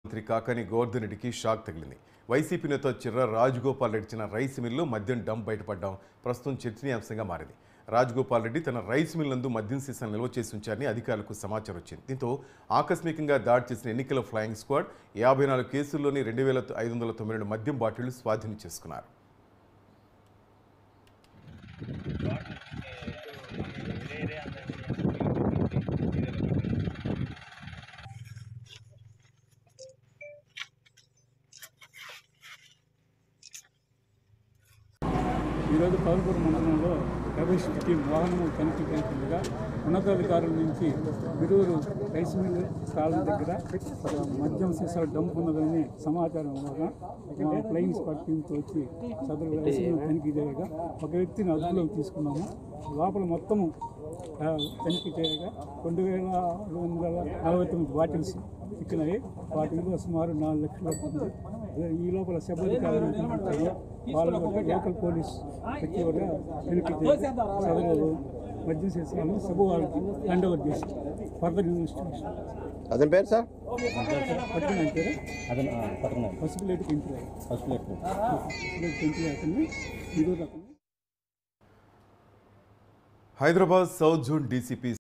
మంత్రి కాకాని గోవర్ధన్ రెడ్డికి షాక్ తగిలింది. వైసీపీ నేత చిర్ర రాజగోపాల్ రెడ్డి ఇచ్చిన రైస్ మిల్లు మద్యం డంప్ బయటపడడం ప్రస్తుతం చర్చనీయాంశంగా మారింది. రాజగోపాల్ రెడ్డి తన రైస్ మిల్ నందు మద్యం సీసాను నిల్వ చేసి ఉంచారని అధికారులకు సమాచారం వచ్చింది. దీంతో ఆకస్మికంగా దాడి చేసిన ఎన్నికల ఫ్లయింగ్ స్క్వాడ్ 54 కేసుల్లోని 2592 మద్యం బాటిళ్లు స్వాధీనం చేసుకున్నారు. ఈరోజు పవన్పూర్ మండలంలో డబుల్ టీం వాహనం తనిఖీ చేస్తుండగా ఉన్నతాధికారుల నుంచి విడూరు రైస్ మిల్ స్థానం దగ్గర మద్యం సీసాల డంప్ ఉన్నదని సమాచారం ఉండగా మా ఫ్లయింగ్ స్క్వాడ్ టీంతో వచ్చి సదరు రైస్ మిల్ తనిఖీ చేయగా ఒక వ్యక్తిని అదుపులోకి తీసుకున్నాము. లోపల మొత్తము తనిఖీ చేయగా 2249 బాటిల్స్ చిక్కినాయి. వాటి విలువ సుమారు 4 లక్షలు అవుతుంది. ఈ లోపల సిబ్బందికారులు వాళ్ళు లోకల్ పోలీస్ వ్యక్తి వల్ల తనిఖీ చేసి సదరు మద్యం సీసాలను సభ వాళ్ళకి హ్యాండ్ ఓవర్ చేసి ఫర్దర్ ఇన్వెస్టిగేషన్. అతని పేరు సార్ పట్టుకున్నాను పేరు పసుపులేటి పెంచులే అతన్ని ఈరోజు అతన్ని హైదరాబాద్ సౌత్ జోన్ డీసీపీ